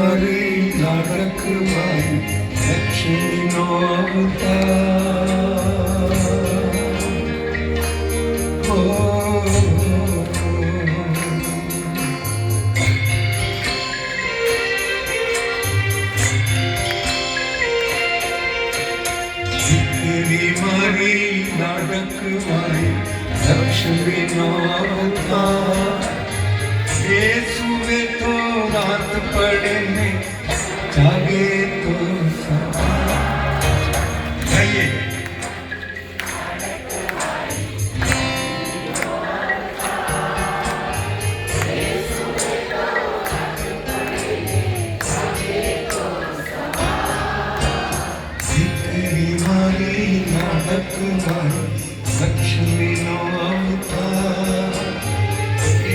મારી લાડકવાઈ લક્ષ્મીનો અવતાર. દીકરી મારી લાડકવાઈ લક્ષ્મીનો અવતાર. એ સુવે તો રાત પડે ને જાગે તો જઈએ. દીકરી મારી લાડકવાઈ લક્ષ્મીનો અવતાર.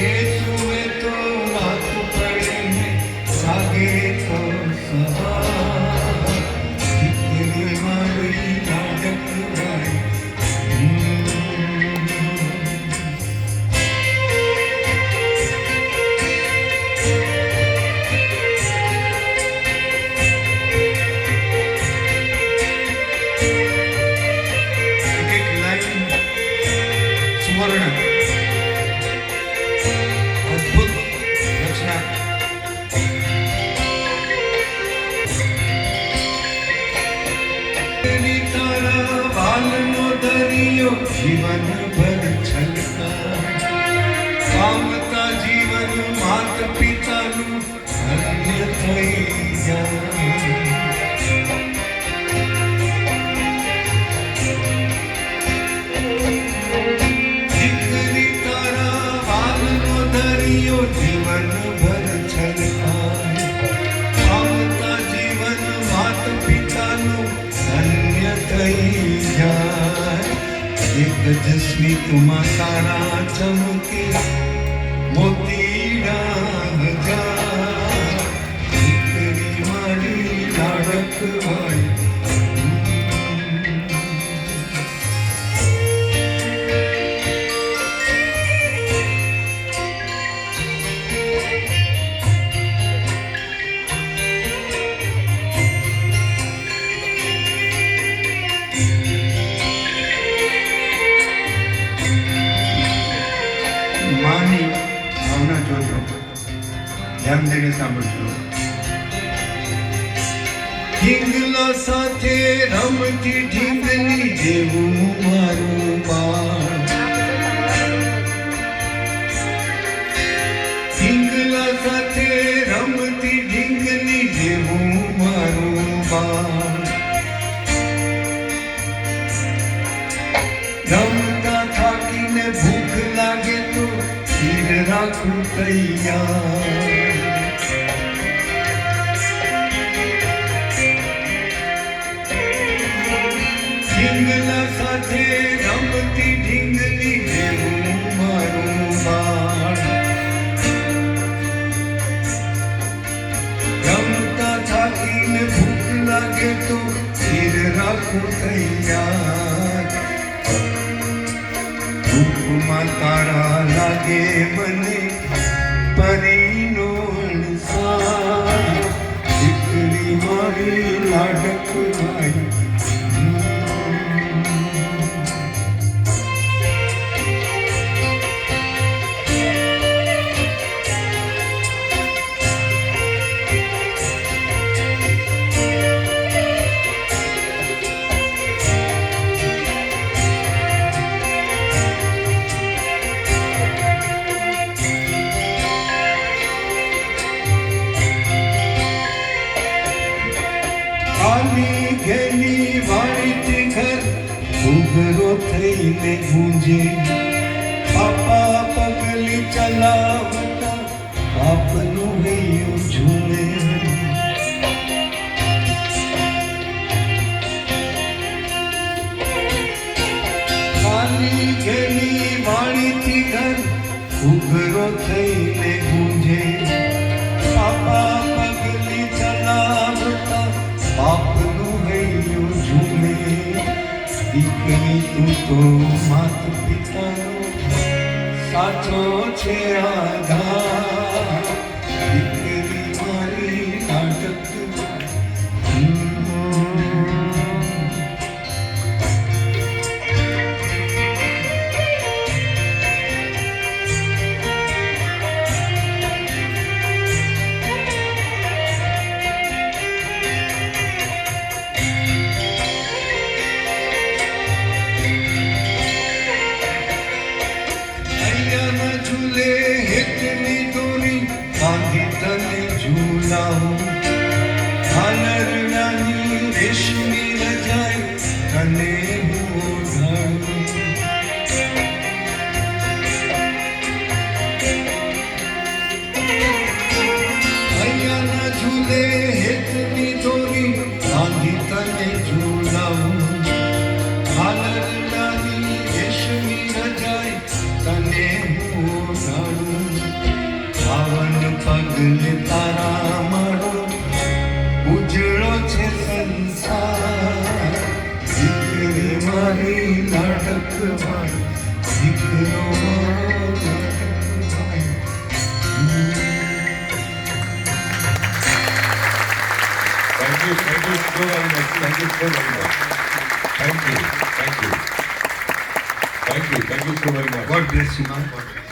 એ સુવે તો રાત પડે ને જાગે તો સવાર. દીકરી મારી લાડકવાઈ. એક લાઈન સુવર્ણ અદ્ભુત રચના. તારા વાલનો દરિયો જીવન ભર છલકા. પામતા જીવન માત પિતાનું ધન્ય થઈ જાય. દીકરી તારા વાલનો દરિયો જીવન ભર છલકાય. પામતા જીવન માત પિતાનું ધન્ય થઈ જાય. એક જ સ્મિતમાં તારા ચમકે મોતીડા હજાર. દીકરી મારી લાડકવાઈ. માની ભાવના જોજો, ધ્યાન દઈને સાંભળજો. ઢીંગલા સાથે રમતી ઢીંગલી જેવું મારું બાળ. ઢીંગલા સાથે રમતી ઢીંગલી જેવું મારું બાળ. રમતા થાકીને ભૂખ લાગે તો ખીર રાખું તૈયાર. ઢીંગલા સાથે રમતી ઢીંગલી જેવું મારું બાળ. રમતા થાકીને ભૂખ લાગે તો ખીર રાખું તૈયાર. ભૂખમાં તારા લાગે મને પરીનો અણસાર. દીકરી મારી લાડકવાઈ. ખાલી ગેલી વાળી ઘર ઉઘરો થઈને ગુંજે. પાપા પગલી ચલાવતા બાપનું હૈયું ઝૂમે. ખાલી ગેલી વાળી ઘર ઉઘરો થઈને ગુંજે. પાપા પગલી ચલાવતા બાપનું હૈયું ઝૂમે. દીકરી તું તો માત પિતાનો સાચો છે આધાર. દીકરી મારી ઝૂલે હેતની દોરી બાંધી તને ઝૂલાવું હાલરડાની રેશમી રજાઈ તને હું ઓઢાડું હૈયાના ઝૂલે હેતની દોરી બાંધી તને ઝૂલાવું હાલરડાની રેશમી રજાઈ તને હું ઓઢાડું પાવન પગલે તારા મારો ઉજળો છે સંસાર દીકરી મારી લાડકવાઈ દીકરો મારો લાડકવાઈ Thank you so very much. Thank you so very much. Thank you so very much. God bless you, man. God bless you.